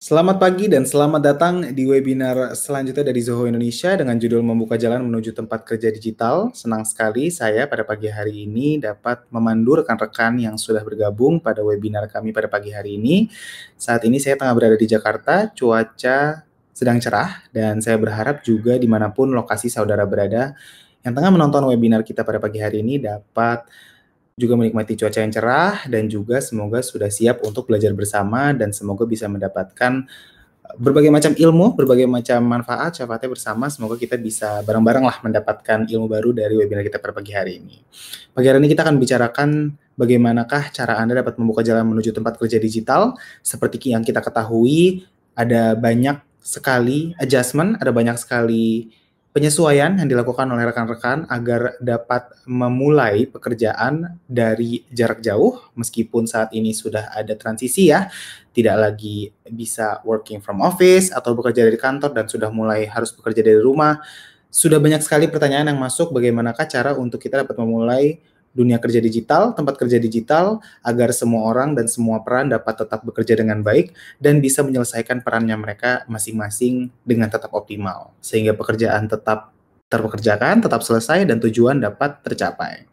Selamat pagi dan selamat datang di webinar selanjutnya dari Zoho Indonesia dengan judul Membuka Jalan Menuju Tempat Kerja Digital. Senang sekali saya pada pagi hari ini dapat memandu rekan-rekan yang sudah bergabung pada webinar kami pada pagi hari ini. Saat ini saya tengah berada di Jakarta, cuaca sedang cerah dan saya berharap juga dimanapun lokasi saudara berada yang tengah menonton webinar kita pada pagi hari ini dapat juga menikmati cuaca yang cerah dan juga semoga sudah siap untuk belajar bersama dan semoga bisa mendapatkan berbagai macam ilmu, berbagai macam manfaat, syafaatnya bersama. Semoga kita bisa bareng-bareng lah mendapatkan ilmu baru dari webinar kita pada pagi hari ini. Pagi hari ini kita akan bicarakan bagaimanakah cara Anda dapat membuka jalan menuju tempat kerja digital. Seperti yang kita ketahui, ada banyak sekali adjustment, ada banyak sekali penyesuaian yang dilakukan oleh rekan-rekan agar dapat memulai pekerjaan dari jarak jauh, meskipun saat ini sudah ada transisi ya, tidak lagi bisa working from office atau bekerja dari kantor dan sudah mulai harus bekerja dari rumah. Sudah banyak sekali pertanyaan yang masuk, bagaimanakah cara untuk kita dapat memulai dunia kerja digital, tempat kerja digital, agar semua orang dan semua peran dapat tetap bekerja dengan baik dan bisa menyelesaikan perannya mereka masing-masing dengan tetap optimal, sehingga pekerjaan tetap terpekerjakan, tetap selesai, dan tujuan dapat tercapai.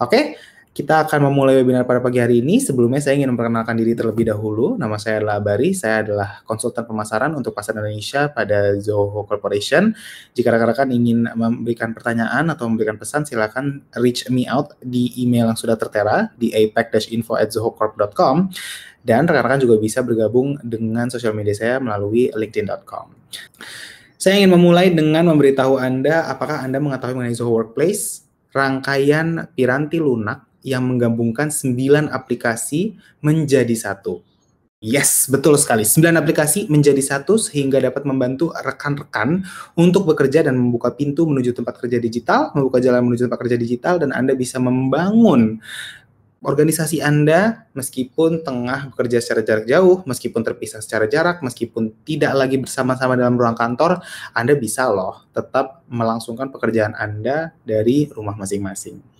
Oke, kita akan memulai webinar pada pagi hari ini. Sebelumnya saya ingin memperkenalkan diri terlebih dahulu. Nama saya adalah Bari, saya adalah konsultan pemasaran untuk pasar Indonesia pada Zoho Corporation. Jika rekan-rekan ingin memberikan pertanyaan atau memberikan pesan, silakan reach me out di email yang sudah tertera di apac-info@zohocorp.com, dan rekan-rekan juga bisa bergabung dengan sosial media saya melalui linkedin.com. Saya ingin memulai dengan memberitahu Anda apakah Anda mengetahui mengenai Zoho Workplace, rangkaian piranti lunak yang menggabungkan 9 aplikasi menjadi satu. Yes, betul sekali. 9 aplikasi menjadi satu sehingga dapat membantu rekan-rekan untuk bekerja dan membuka pintu menuju tempat kerja digital, membuka jalan menuju tempat kerja digital, dan Anda bisa membangun organisasi Anda meskipun tengah bekerja secara jarak jauh, meskipun terpisah secara jarak, meskipun tidak lagi bersama-sama dalam ruang kantor, Anda bisa loh tetap melangsungkan pekerjaan Anda dari rumah masing-masing.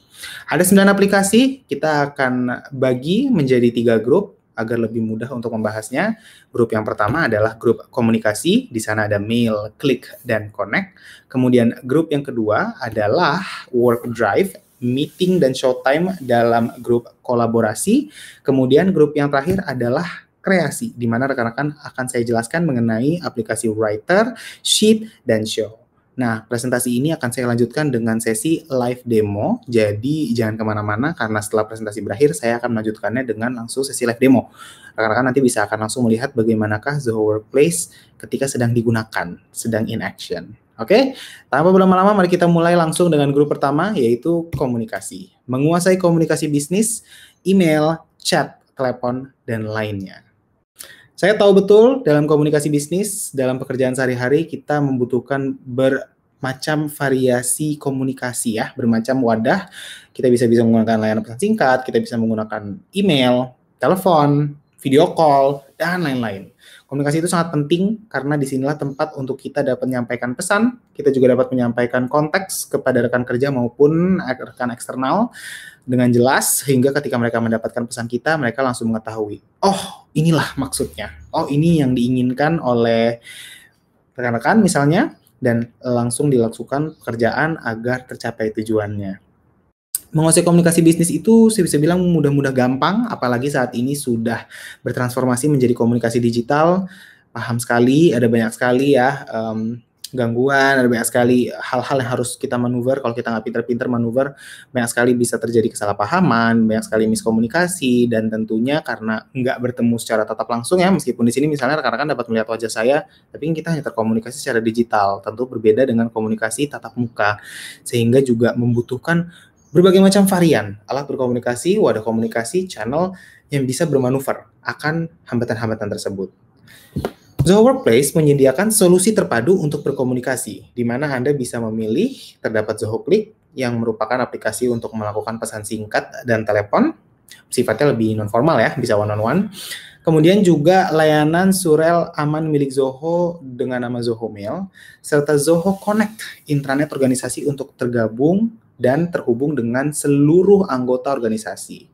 Ada 9 aplikasi, kita akan bagi menjadi 3 grup agar lebih mudah untuk membahasnya. Grup yang pertama adalah grup komunikasi, di sana ada mail, klik, dan connect. Kemudian grup yang kedua adalah work drive, meeting dan showtime dalam grup kolaborasi. Kemudian grup yang terakhir adalah kreasi, di mana rekan-rekan akan saya jelaskan mengenai aplikasi Writer, Sheet, dan Show. Nah, presentasi ini akan saya lanjutkan dengan sesi live demo, jadi jangan kemana-mana karena setelah presentasi berakhir, saya akan melanjutkannya dengan langsung sesi live demo. Rekan-rekan nanti bisa akan langsung melihat bagaimanakah Zoho Workplace ketika sedang digunakan, sedang in action. Oke, tanpa berlama-lama mari kita mulai langsung dengan grup pertama, yaitu komunikasi. Menguasai komunikasi bisnis, email, chat, telepon, dan lainnya. Saya tahu betul dalam komunikasi bisnis, dalam pekerjaan sehari-hari kita membutuhkan bermacam variasi komunikasi ya, bermacam wadah. Kita bisa menggunakan layanan pesan singkat, kita bisa menggunakan email, telepon, video call, dan lain-lain. Komunikasi itu sangat penting karena disinilah tempat untuk kita dapat menyampaikan pesan, kita juga dapat menyampaikan konteks kepada rekan kerja maupun rekan eksternal dengan jelas, sehingga ketika mereka mendapatkan pesan kita, mereka langsung mengetahui, oh inilah maksudnya, oh ini yang diinginkan oleh rekan-rekan misalnya, dan langsung dilakukan pekerjaan agar tercapai tujuannya. Menguasai komunikasi bisnis itu saya bisa bilang mudah-mudah gampang, apalagi saat ini sudah bertransformasi menjadi komunikasi digital. Paham sekali, ada banyak sekali ya gangguan, ada banyak sekali hal-hal yang harus kita manuver. Kalau kita nggak pinter-pinter manuver, banyak sekali bisa terjadi kesalahpahaman, banyak sekali miskomunikasi, dan tentunya karena nggak bertemu secara tatap langsung ya, meskipun di sini misalnya rekan-rekan dapat melihat wajah saya, tapi kita hanya terkomunikasi secara digital, tentu berbeda dengan komunikasi tatap muka, sehingga juga membutuhkan berbagai macam varian alat berkomunikasi, wadah komunikasi, channel yang bisa bermanuver akan hambatan-hambatan tersebut. Zoho Workplace menyediakan solusi terpadu untuk berkomunikasi, di mana Anda bisa memilih terdapat Zoho Click yang merupakan aplikasi untuk melakukan pesan singkat dan telepon, sifatnya lebih non-formal ya, bisa one-on-one. Kemudian juga layanan surel aman milik Zoho dengan nama Zoho Mail, serta Zoho Connect, intranet organisasi untuk tergabung dan terhubung dengan seluruh anggota organisasi.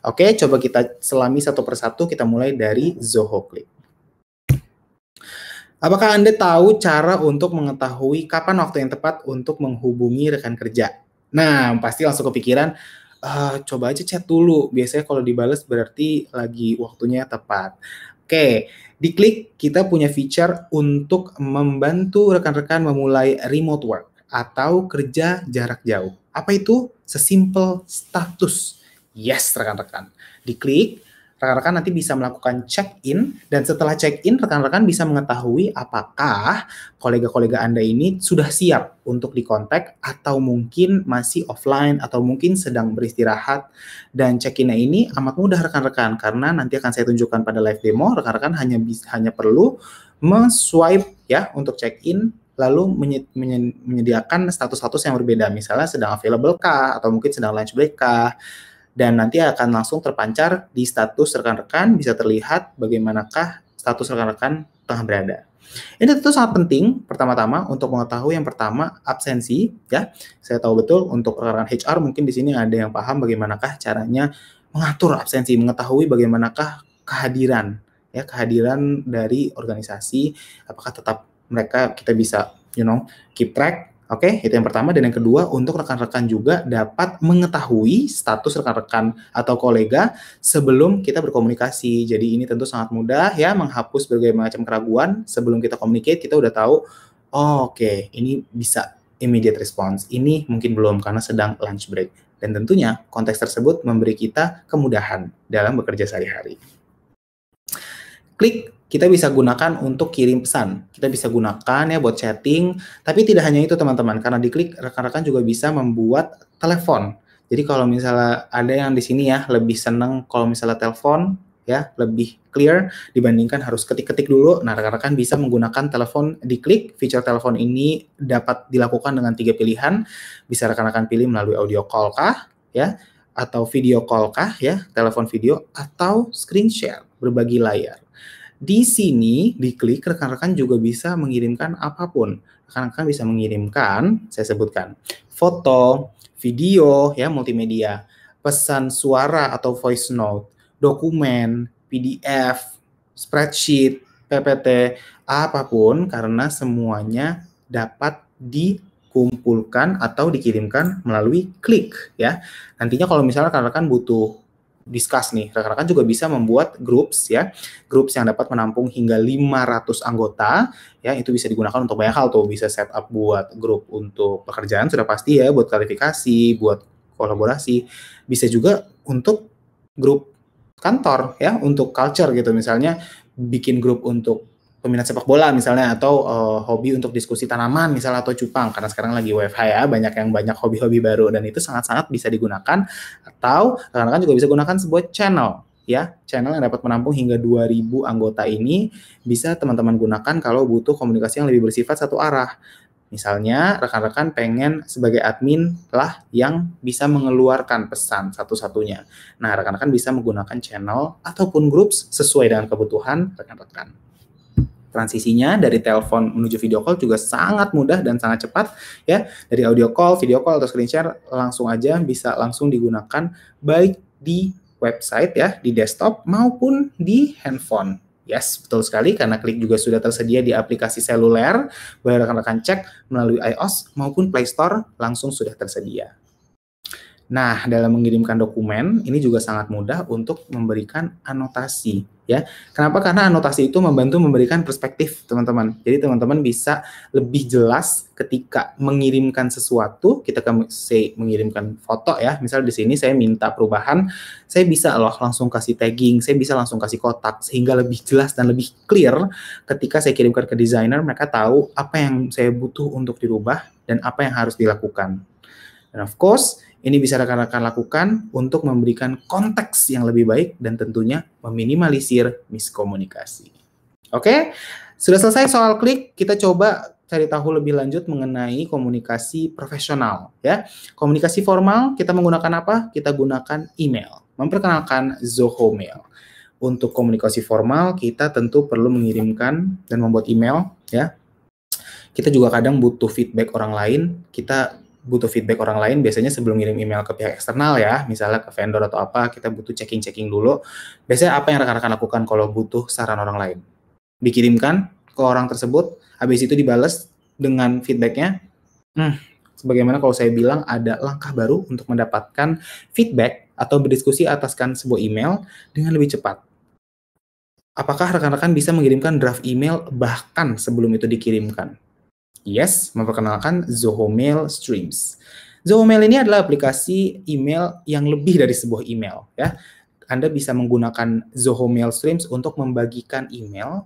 Oke, coba kita selami satu persatu, kita mulai dari Zoho Click. Apakah Anda tahu cara untuk mengetahui kapan waktu yang tepat untuk menghubungi rekan kerja? Nah, pasti langsung kepikiran, coba aja chat dulu. Biasanya kalau dibales berarti lagi waktunya tepat. Oke, diklik kita punya feature untuk membantu rekan-rekan memulai remote work atau kerja jarak jauh. Apa itu? Sesimpel status. Yes, rekan-rekan. Diklik, rekan-rekan nanti bisa melakukan check-in, dan setelah check-in, rekan-rekan bisa mengetahui apakah kolega-kolega Anda ini sudah siap untuk dikontak, atau mungkin masih offline, atau mungkin sedang beristirahat. Dan check-in-nya ini amat mudah rekan-rekan, karena nanti akan saya tunjukkan pada live demo, rekan-rekan hanya perlu men-swipe ya untuk check-in, lalu menyediakan status-status yang berbeda, misalnya sedang available kah, atau mungkin sedang lunch break kah, dan nanti akan langsung terpancar di status rekan-rekan, bisa terlihat bagaimanakah status rekan-rekan tengah berada. Ini tentu sangat penting, pertama-tama untuk mengetahui yang pertama absensi, ya. Saya tahu betul untuk rekan-rekan HR mungkin di sini ada yang paham bagaimanakah caranya mengatur absensi, mengetahui bagaimanakah kehadiran, ya, kehadiran dari organisasi, apakah tetap mereka kita bisa, keep track. Oke, itu yang pertama. Dan yang kedua, untuk rekan-rekan juga dapat mengetahui status rekan-rekan atau kolega sebelum kita berkomunikasi. Jadi ini tentu sangat mudah ya, menghapus berbagai macam keraguan. Sebelum kita communicate, kita udah tahu, oh, oke, ini bisa immediate response. Ini mungkin belum karena sedang lunch break. Dan tentunya konteks tersebut memberi kita kemudahan dalam bekerja sehari-hari. Klik kita bisa gunakan untuk kirim pesan. Kita bisa gunakan ya buat chatting, tapi tidak hanya itu teman-teman, karena diklik rekan-rekan juga bisa membuat telepon. Jadi kalau misalnya ada yang di sini ya lebih senang kalau misalnya telepon ya lebih clear dibandingkan harus ketik-ketik dulu. Nah, rekan-rekan bisa menggunakan telepon, diklik fitur telepon ini dapat dilakukan dengan 3 pilihan. Bisa rekan-rekan pilih melalui audio call kah ya, atau video call kah ya, telepon video, atau screen share, berbagi layar. Di sini, diklik, rekan-rekan juga bisa mengirimkan apapun. Rekan-rekan bisa mengirimkan, saya sebutkan, foto, video, ya, multimedia, pesan suara atau voice note, dokumen, PDF, spreadsheet, PPT, apapun, karena semuanya dapat dikumpulkan atau dikirimkan melalui klik, ya. Nantinya kalau misalnya rekan-rekan butuh discuss nih, rekan-rekan juga bisa membuat groups ya, groups yang dapat menampung hingga 500 anggota, ya, itu bisa digunakan untuk banyak hal tuh, bisa set up buat grup untuk pekerjaan sudah pasti ya, buat klarifikasi, buat kolaborasi, bisa juga untuk grup kantor ya, untuk culture gitu, misalnya bikin grup untuk peminat sepak bola misalnya, atau hobi untuk diskusi tanaman misalnya, atau cupang, karena sekarang lagi WFH ya, banyak hobi-hobi baru, dan itu sangat-sangat bisa digunakan. Atau rekan-rekan juga bisa gunakan sebuah channel ya, channel yang dapat menampung hingga 2000 anggota. Ini bisa teman-teman gunakan kalau butuh komunikasi yang lebih bersifat satu arah. Misalnya rekan-rekan pengen sebagai admin lah yang bisa mengeluarkan pesan satu-satunya. Nah, rekan-rekan bisa menggunakan channel ataupun groups sesuai dengan kebutuhan rekan-rekan. Transisinya dari telepon menuju video call juga sangat mudah dan sangat cepat ya. Dari audio call, video call, atau screen share langsung aja bisa langsung digunakan baik di website ya, di desktop maupun di handphone. Yes, betul sekali, karena klik juga sudah tersedia di aplikasi seluler. Boleh rekan-rekan cek melalui iOS maupun Play Store, langsung sudah tersedia. Nah, dalam mengirimkan dokumen, ini juga sangat mudah untuk memberikan anotasi, ya. Kenapa? Karena anotasi itu membantu memberikan perspektif, teman-teman. Jadi, teman-teman bisa lebih jelas ketika mengirimkan sesuatu, kita mengirimkan foto, ya. Misal di sini saya minta perubahan, saya bisa loh langsung kasih tagging, saya bisa langsung kasih kotak, sehingga lebih jelas dan lebih clear ketika saya kirimkan ke desainer, mereka tahu apa yang saya butuh untuk dirubah dan apa yang harus dilakukan. Dan of course, ini bisa rekan-rekan lakukan untuk memberikan konteks yang lebih baik dan tentunya meminimalisir miskomunikasi. Oke, sudah selesai soal klik, kita coba cari tahu lebih lanjut mengenai komunikasi profesional. Ya, komunikasi formal kita menggunakan apa? Kita gunakan email. Memperkenalkan Zoho Mail. Untuk komunikasi formal kita tentu perlu mengirimkan dan membuat email. Ya, kita juga kadang butuh feedback orang lain. Kita butuh feedback orang lain biasanya sebelum ngirim email ke pihak eksternal ya, misalnya ke vendor atau apa, kita butuh checking dulu. Biasanya apa yang rekan-rekan lakukan kalau butuh saran orang lain? Dikirimkan ke orang tersebut, habis itu dibales dengan feedbacknya. Sebagaimana kalau saya bilang ada langkah baru untuk mendapatkan feedback atau berdiskusi ataskan sebuah email dengan lebih cepat. Apakah rekan-rekan bisa mengirimkan draft email bahkan sebelum itu dikirimkan? Yes, memperkenalkan Zoho Mail Streams. Zoho Mail ini adalah aplikasi email yang lebih dari sebuah email, ya. Anda bisa menggunakan Zoho Mail Streams untuk membagikan email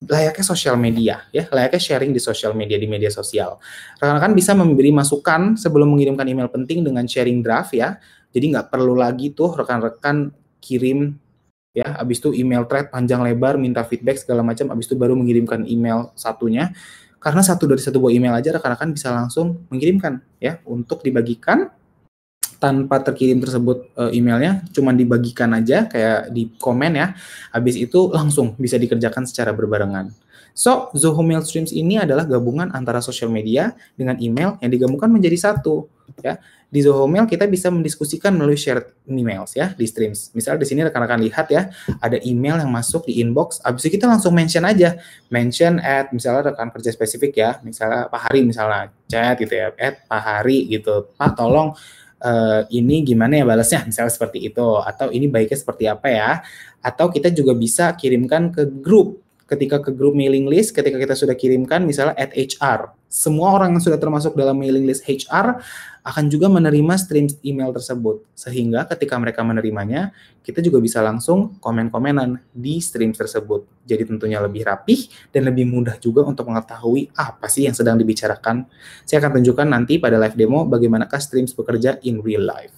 layaknya sosial media, ya, layaknya sharing di sosial media, di media sosial. Rekan-rekan bisa memberi masukan sebelum mengirimkan email penting dengan sharing draft, ya. Jadi nggak perlu lagi tuh rekan-rekan kirim, ya, habis itu email thread panjang lebar, minta feedback segala macam, habis itu baru mengirimkan email satunya. Karena dari satu buah email aja rekan-rekan bisa langsung mengirimkan, ya, untuk dibagikan tanpa terkirim tersebut emailnya, cuma dibagikan aja kayak di komen, ya. Habis itu langsung bisa dikerjakan secara berbarengan. So, Zoho Mail Streams ini adalah gabungan antara sosial media dengan email yang digabungkan menjadi satu, ya. Di Zoho Mail kita bisa mendiskusikan melalui shared emails, ya, di streams. Misalnya di sini rekan-rekan lihat, ya, ada email yang masuk di inbox, habis itu kita langsung mention aja. Mention at misalnya rekan kerja spesifik, ya, misalnya Pak Hari misalnya chat gitu, ya, Pak Hari gitu. Pak tolong ini gimana ya balasnya, misalnya seperti itu, atau ini baiknya seperti apa ya, atau kita juga bisa kirimkan ke grup. Ketika ke grup mailing list, ketika kita sudah kirimkan misalnya at HR, semua orang yang sudah termasuk dalam mailing list HR akan juga menerima stream email tersebut, sehingga ketika mereka menerimanya, kita juga bisa langsung komen-komenan di stream tersebut. Jadi tentunya lebih rapih dan lebih mudah juga untuk mengetahui apa sih yang sedang dibicarakan. Saya akan tunjukkan nanti pada live demo bagaimanakah streams bekerja in real life.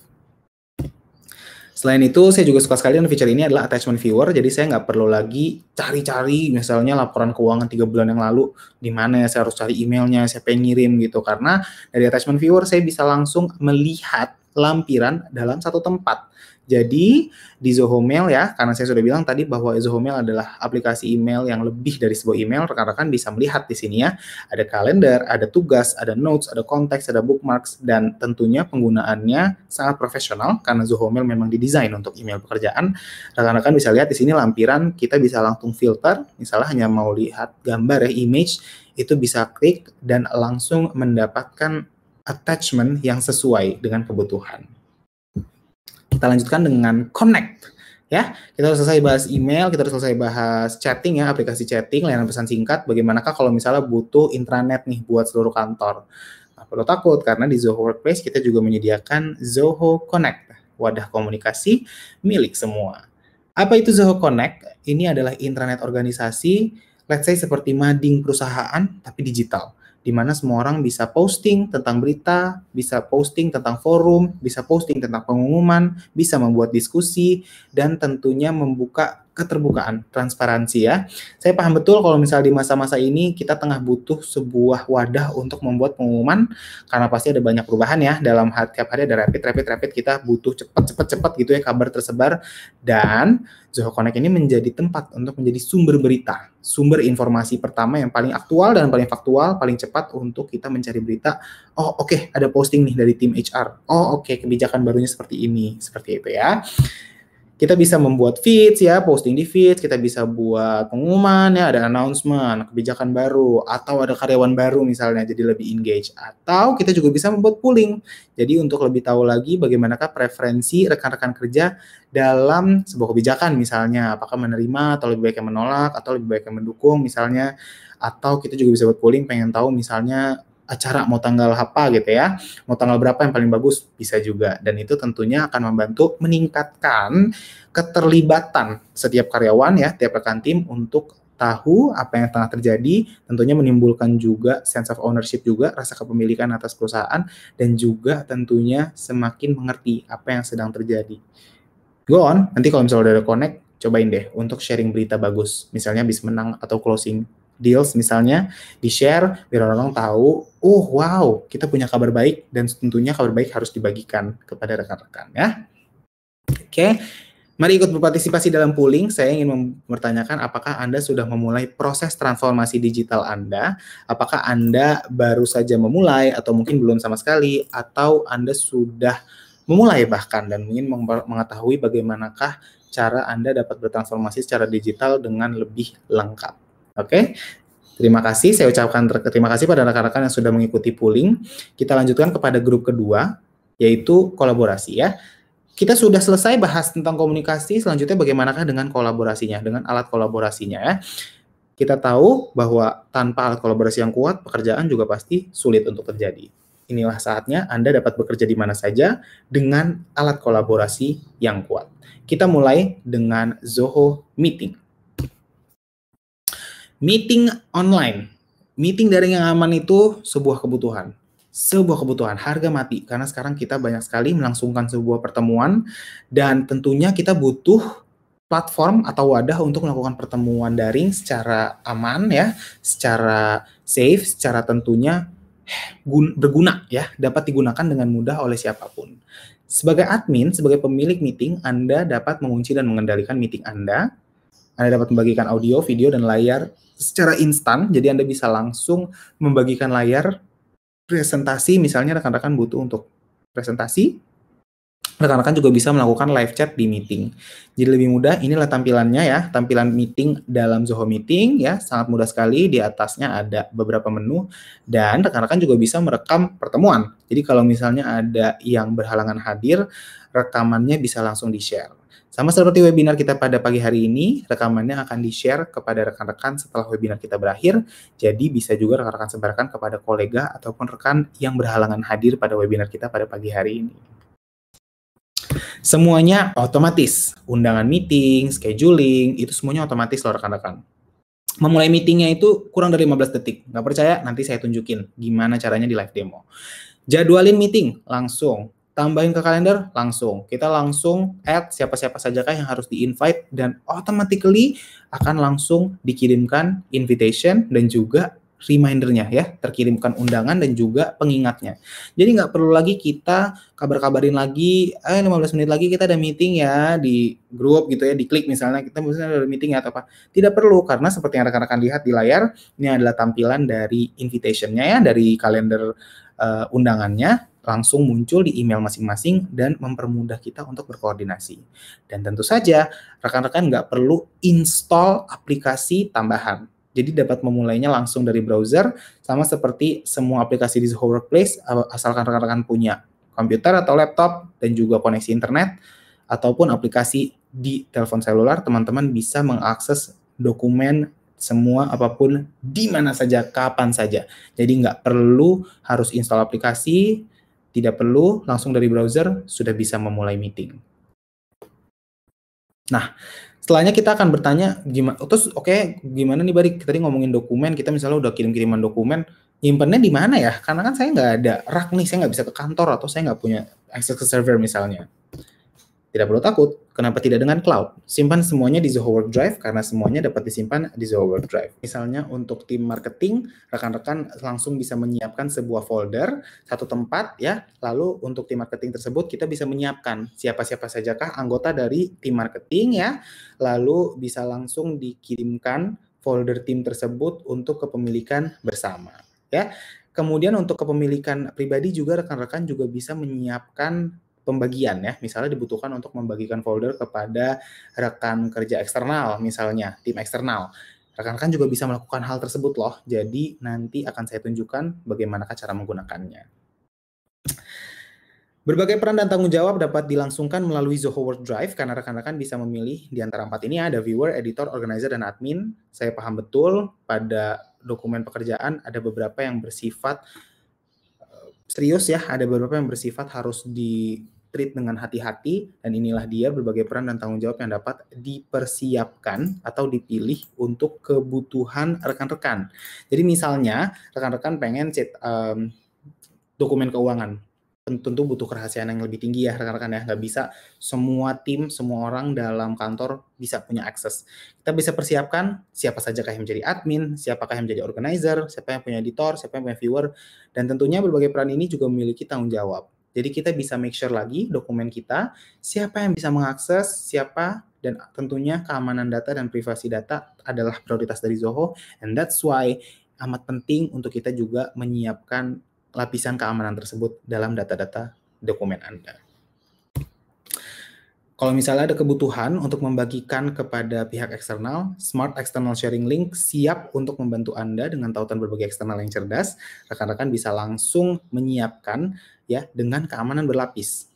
Selain itu, saya juga suka sekali dengan feature ini adalah attachment viewer, jadi saya nggak perlu lagi cari-cari misalnya laporan keuangan 3 bulan yang lalu, di mana ya saya harus cari emailnya, siapa yang ngirim gitu, karena dari attachment viewer saya bisa langsung melihat lampiran dalam satu tempat. Jadi di Zoho Mail, ya, karena saya sudah bilang tadi bahwa Zoho Mail adalah aplikasi email yang lebih dari sebuah email, rekan-rekan bisa melihat di sini, ya, ada kalender, ada tugas, ada notes, ada konteks, ada bookmarks, dan tentunya penggunaannya sangat profesional karena Zoho Mail memang didesain untuk email pekerjaan. Rekan-rekan bisa lihat di sini lampiran, kita bisa langsung filter, misalnya hanya mau lihat gambar, ya, image, itu bisa klik dan langsung mendapatkan attachment yang sesuai dengan kebutuhan. Kita lanjutkan dengan connect, ya. Kita sudah selesai bahas email, kita sudah selesai bahas chatting, ya, aplikasi chatting, layanan pesan singkat. Bagaimanakah kalau misalnya butuh intranet nih buat seluruh kantor? Nah, perlu takut karena di Zoho Workplace kita juga menyediakan Zoho Connect, wadah komunikasi milik semua. Apa itu Zoho Connect? Ini adalah intranet organisasi, let's say seperti mading perusahaan tapi digital, di mana semua orang bisa posting tentang berita, bisa posting tentang forum, bisa posting tentang pengumuman, bisa membuat diskusi, dan tentunya membuka keterbukaan, transparansi, ya. Saya paham betul kalau misalnya di masa-masa ini kita tengah butuh sebuah wadah untuk membuat pengumuman, karena pasti ada banyak perubahan, ya, dalam tiap hari ada rapid, kita butuh cepat gitu, ya, kabar tersebar, dan Zoho Connect ini menjadi tempat untuk menjadi sumber berita, sumber informasi pertama yang paling aktual dan paling faktual, paling cepat untuk kita mencari berita. Oh, oke, ada posting nih dari tim HR. Oh, oke, kebijakan barunya seperti ini, seperti itu, ya. Kita bisa membuat feeds, ya, posting di feeds, kita bisa buat pengumuman, ya, ada announcement, kebijakan baru, atau ada karyawan baru misalnya, jadi lebih engage. Atau kita juga bisa membuat polling. Jadi untuk lebih tahu lagi bagaimanakah preferensi rekan-rekan kerja dalam sebuah kebijakan misalnya, apakah menerima atau lebih baik yang menolak, atau lebih baik yang mendukung misalnya. Atau kita juga bisa buat polling, pengen tahu misalnya acara mau tanggal apa gitu, ya, mau tanggal berapa yang paling bagus, bisa juga. Dan itu tentunya akan membantu meningkatkan keterlibatan setiap karyawan, ya, tiap rekan tim untuk tahu apa yang tengah terjadi, tentunya menimbulkan juga sense of ownership juga, rasa kepemilikan atas perusahaan, dan juga tentunya semakin mengerti apa yang sedang terjadi. Go on, nanti kalau misalnya udah ada connect, cobain deh untuk sharing berita bagus, misalnya habis menang atau closing deals misalnya, di-share biar orang tahu, oh wow, kita punya kabar baik, dan tentunya kabar baik harus dibagikan kepada rekan-rekan, ya. Oke, mari ikut berpartisipasi dalam polling. Saya ingin mempertanyakan apakah Anda sudah memulai proses transformasi digital Anda, apakah Anda baru saja memulai, atau mungkin belum sama sekali, atau Anda sudah memulai bahkan, dan ingin mengetahui bagaimanakah cara Anda dapat bertransformasi secara digital dengan lebih lengkap. Oke, Terima kasih, saya ucapkan terima kasih pada rekan-rekan yang sudah mengikuti pooling. Kita lanjutkan kepada grup kedua, yaitu kolaborasi ya. Kita sudah selesai bahas tentang komunikasi, selanjutnya bagaimanakah dengan kolaborasinya, dengan alat kolaborasinya ya. Kita tahu bahwa tanpa alat kolaborasi yang kuat, pekerjaan juga pasti sulit untuk terjadi. Inilah saatnya Anda dapat bekerja di mana saja dengan alat kolaborasi yang kuat. Kita mulai dengan Zoho Meeting. Meeting online, meeting daring yang aman itu sebuah kebutuhan. Sebuah kebutuhan, harga mati. Karena sekarang kita banyak sekali melangsungkan sebuah pertemuan dan tentunya kita butuh platform atau wadah untuk melakukan pertemuan daring secara aman ya, secara safe, secara tentunya berguna ya, dapat digunakan dengan mudah oleh siapapun. Sebagai admin, sebagai pemilik meeting, Anda dapat mengunci dan mengendalikan meeting Anda. Anda dapat membagikan audio, video, dan layar secara instan, jadi Anda bisa langsung membagikan layar presentasi, misalnya rekan-rekan butuh untuk presentasi, rekan-rekan juga bisa melakukan live chat di meeting. Jadi lebih mudah, inilah tampilannya ya, tampilan meeting dalam Zoho Meeting ya, sangat mudah sekali, di atasnya ada beberapa menu, dan rekan-rekan juga bisa merekam pertemuan. Jadi kalau misalnya ada yang berhalangan hadir, rekamannya bisa langsung di-share. Sama seperti webinar kita pada pagi hari ini, rekamannya akan di-share kepada rekan-rekan setelah webinar kita berakhir, jadi bisa juga rekan-rekan sebarkan kepada kolega ataupun rekan yang berhalangan hadir pada webinar kita pada pagi hari ini. Semuanya otomatis, undangan meeting, scheduling, itu semuanya otomatis loh rekan-rekan. Memulai meetingnya itu kurang dari 15 detik. Nggak percaya? Nanti saya tunjukin gimana caranya di live demo. Jadwalin meeting, langsung. Tambahin ke kalender, langsung. Kita langsung add siapa-siapa sajakah yang harus di-invite dan automatically akan langsung dikirimkan invitation dan juga reminder-nya ya, terkirimkan undangan dan juga pengingatnya. Jadi nggak perlu lagi kita kabar-kabarin lagi, 15 menit lagi kita ada meeting ya di grup gitu ya, diklik misalnya kita misalnya ada meeting ya atau apa. Tidak perlu, karena seperti yang rekan-rekan lihat di layar, ini adalah tampilan dari invitation-nya ya, dari kalender undangannya langsung muncul di email masing-masing dan mempermudah kita untuk berkoordinasi. Dan tentu saja rekan-rekan nggak perlu install aplikasi tambahan. Jadi dapat memulainya langsung dari browser, sama seperti semua aplikasi di Zoho Workplace, asalkan rekan-rekan punya komputer atau laptop dan juga koneksi internet, ataupun aplikasi di telepon selular, teman-teman bisa mengakses dokumen semua apapun di mana saja, kapan saja. Jadi nggak perlu harus install aplikasi, tidak perlu, langsung dari browser sudah bisa memulai meeting. Nah, setelahnya kita akan bertanya, gimana nih Bari, tadi ngomongin dokumen, kita misalnya udah kirim-kiriman dokumen, nyimpennya di mana ya? Karena kan saya nggak ada rak nih, saya nggak bisa ke kantor, atau saya nggak punya akses ke server misalnya. Tidak perlu takut, kenapa tidak dengan cloud? Simpan semuanya di Zoho Work Drive, karena semuanya dapat disimpan di Zoho Work Drive. Misalnya untuk tim marketing, rekan-rekan langsung bisa menyiapkan sebuah folder, satu tempat ya, lalu untuk tim marketing tersebut kita bisa menyiapkan siapa-siapa sajakah anggota dari tim marketing ya, lalu bisa langsung dikirimkan folder tim tersebut untuk kepemilikan bersama ya. Kemudian untuk kepemilikan pribadi juga rekan-rekan juga bisa menyiapkan pembagian ya, misalnya dibutuhkan untuk membagikan folder kepada rekan kerja eksternal, misalnya tim eksternal. Rekan-rekan juga bisa melakukan hal tersebut loh, jadi nanti akan saya tunjukkan bagaimana cara menggunakannya. Berbagai peran dan tanggung jawab dapat dilangsungkan melalui Zoho Work Drive karena rekan-rekan bisa memilih di antara 4 ini, ada viewer, editor, organizer, dan admin. Saya paham betul pada dokumen pekerjaan ada beberapa yang bersifat serius ya, ada beberapa yang bersifat harus di-treat dengan hati-hati, dan inilah dia berbagai peran dan tanggung jawab yang dapat dipersiapkan atau dipilih untuk kebutuhan rekan-rekan. Jadi misalnya rekan-rekan pengen dokumen keuangan, tentu butuh kerahasiaan yang lebih tinggi ya rekan-rekan ya, nggak bisa semua tim, semua orang dalam kantor bisa punya akses. Kita bisa persiapkan siapa saja yang menjadi admin, siapakah yang menjadi organizer, siapa yang punya editor, siapa yang punya viewer, dan tentunya berbagai peran ini juga memiliki tanggung jawab. Jadi kita bisa make sure lagi dokumen kita, siapa yang bisa mengakses, siapa, dan tentunya keamanan data dan privasi data adalah prioritas dari Zoho, and that's why amat penting untuk kita juga menyiapkan lapisan keamanan tersebut dalam data-data dokumen Anda. Kalau misalnya ada kebutuhan untuk membagikan kepada pihak eksternal, Smart External Sharing Link siap untuk membantu Anda dengan tautan berbagai eksternal yang cerdas. Rekan-rekan bisa langsung menyiapkan ya dengan keamanan berlapis.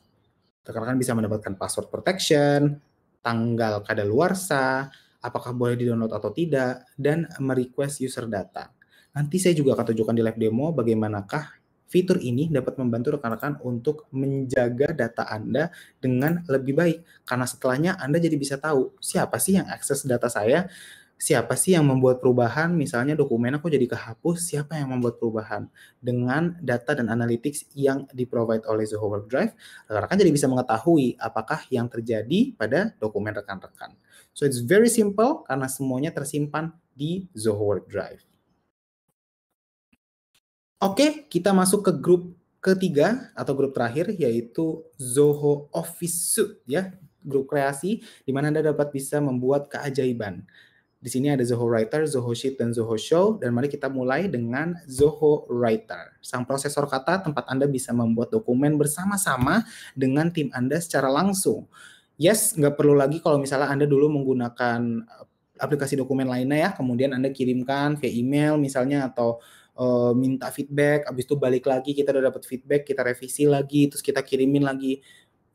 Rekan-rekan bisa mendapatkan password protection, tanggal kadaluarsa, apakah boleh di-download atau tidak, dan merequest user data. Nanti saya juga akan tunjukkan di live demo bagaimanakah fitur ini dapat membantu rekan-rekan untuk menjaga data Anda dengan lebih baik. Karena setelahnya Anda jadi bisa tahu siapa sih yang akses data saya, siapa sih yang membuat perubahan, misalnya dokumen aku jadi kehapus, siapa yang membuat perubahan. Dengan data dan analytics yang di-provide oleh Zoho Work Drive, rekan-rekan jadi bisa mengetahui apakah yang terjadi pada dokumen rekan-rekan. So it's very simple karena semuanya tersimpan di Zoho Work Drive. Oke, kita masuk ke grup ketiga atau grup terakhir, yaitu Zoho Office Suite ya, grup kreasi di mana Anda dapat bisa membuat keajaiban. Di sini ada Zoho Writer, Zoho Sheet, dan Zoho Show. Dan mari kita mulai dengan Zoho Writer. Sang prosesor kata tempat Anda bisa membuat dokumen bersama-sama dengan tim Anda secara langsung. Yes, nggak perlu lagi kalau misalnya Anda dulu menggunakan aplikasi dokumen lainnya ya, kemudian Anda kirimkan via email misalnya atau minta feedback, habis itu balik lagi, kita udah dapat feedback, kita revisi lagi, terus kita kirimin lagi.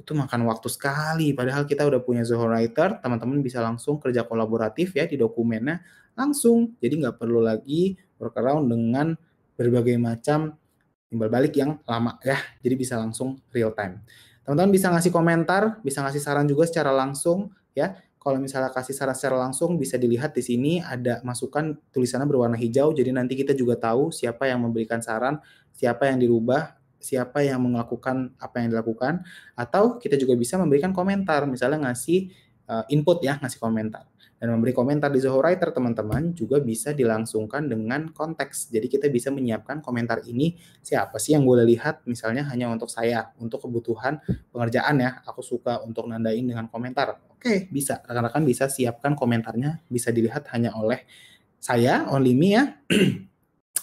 Itu makan waktu sekali, padahal kita udah punya Zoho Writer, teman-teman bisa langsung kerja kolaboratif ya di dokumennya, langsung. Jadi nggak perlu lagi workaround dengan berbagai macam timbal balik yang lama ya, jadi bisa langsung real time. Teman-teman bisa ngasih komentar, bisa ngasih saran juga secara langsung ya. Kalau misalnya kasih saran secara langsung, bisa dilihat di sini ada masukan tulisannya berwarna hijau, jadi nanti kita juga tahu siapa yang memberikan saran, siapa yang dirubah, siapa yang melakukan apa yang dilakukan, atau kita juga bisa memberikan komentar, misalnya ngasih input ya, ngasih komentar. Dan memberi komentar di Zoho Writer, teman-teman, juga bisa dilangsungkan dengan konteks. Jadi kita bisa menyiapkan komentar ini, siapa sih yang boleh lihat, misalnya hanya untuk saya, untuk kebutuhan pengerjaan ya, aku suka untuk nandain dengan komentar. Oke, bisa. Rekan-rekan bisa siapkan komentarnya, bisa dilihat hanya oleh saya, only me ya.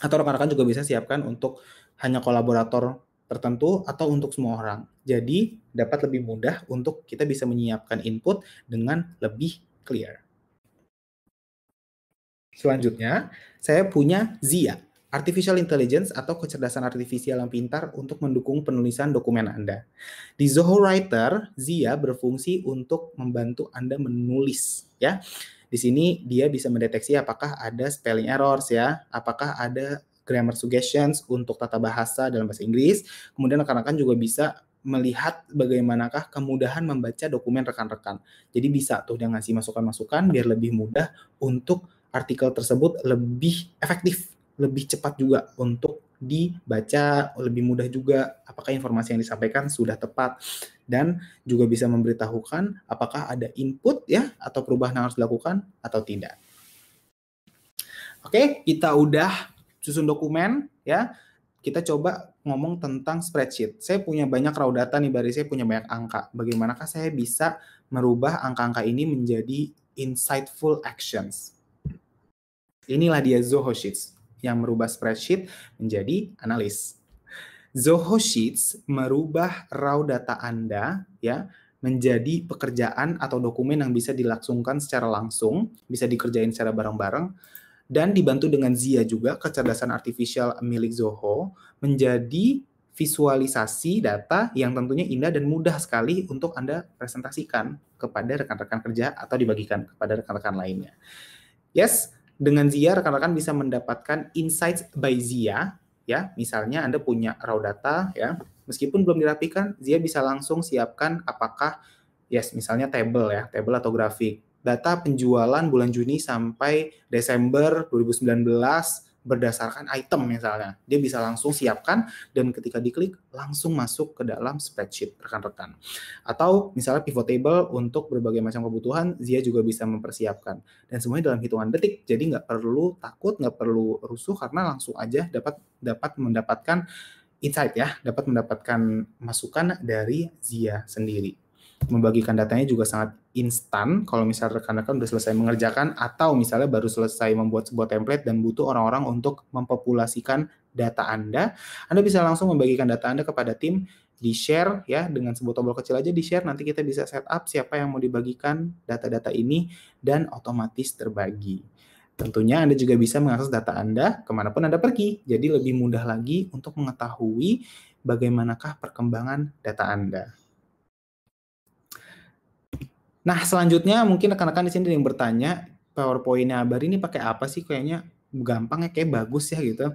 Atau rekan-rekan juga bisa siapkan untuk hanya kolaborator tertentu atau untuk semua orang. Jadi dapat lebih mudah untuk kita bisa menyiapkan input dengan lebih clear. Selanjutnya, saya punya Zia, Artificial Intelligence atau kecerdasan artifisial yang pintar untuk mendukung penulisan dokumen Anda. Di Zoho Writer, Zia berfungsi untuk membantu Anda menulis ya. Di sini dia bisa mendeteksi apakah ada spelling errors ya, apakah ada grammar suggestions untuk tata bahasa dalam bahasa Inggris. Kemudian rekan-rekan juga bisa melihat bagaimanakah kemudahan membaca dokumen rekan-rekan. Jadi bisa tuh dia ngasih masukan-masukan biar lebih mudah untuk artikel tersebut lebih efektif, lebih cepat juga untuk dibaca, lebih mudah juga apakah informasi yang disampaikan sudah tepat, dan juga bisa memberitahukan apakah ada input ya atau perubahan yang harus dilakukan atau tidak. Oke, kita udah susun dokumen ya. Kita coba ngomong tentang spreadsheet. Saya punya banyak raw data nih, Bari, saya punya banyak angka. Bagaimanakah saya bisa merubah angka-angka ini menjadi insightful actions? Inilah dia Zoho Sheets yang merubah spreadsheet menjadi analis. Zoho Sheets merubah raw data Anda ya menjadi pekerjaan atau dokumen yang bisa dilangsungkan secara langsung, bisa dikerjain secara bareng-bareng, dan dibantu dengan Zia juga, kecerdasan artifisial milik Zoho, menjadi visualisasi data yang tentunya indah dan mudah sekali untuk Anda presentasikan kepada rekan-rekan kerja atau dibagikan kepada rekan-rekan lainnya. Yes, dengan Zia rekan-rekan bisa mendapatkan insights by Zia ya. Misalnya Anda punya raw data ya, meskipun belum dirapikan, Zia bisa langsung siapkan apakah misalnya table ya, table atau grafik. Data penjualan bulan Juni sampai Desember 2019 berdasarkan item misalnya. Dia bisa langsung siapkan dan ketika diklik langsung masuk ke dalam spreadsheet rekan-rekan. Atau misalnya pivot table untuk berbagai macam kebutuhan, Zia juga bisa mempersiapkan. Dan semuanya dalam hitungan detik, jadi nggak perlu takut, nggak perlu rusuh karena langsung aja dapat mendapatkan insight ya, dapat mendapatkan masukan dari Zia sendiri. Membagikan datanya juga sangat instan kalau misalnya rekan-rekan sudah selesai mengerjakan atau misalnya baru selesai membuat sebuah template dan butuh orang-orang untuk mempopulasikan data Anda bisa langsung membagikan data Anda kepada tim di-share ya, dengan sebuah tombol kecil aja di-share, nanti kita bisa set up siapa yang mau dibagikan data-data ini dan otomatis terbagi. Tentunya Anda juga bisa mengakses data Anda kemanapun Anda pergi, jadi lebih mudah lagi untuk mengetahui bagaimanakah perkembangan data Anda. Nah, selanjutnya mungkin rekan-rekan di sini ada yang bertanya, PowerPoint-nya Abar ini pakai apa sih? Kayaknya gampang ya, kayak bagus ya gitu.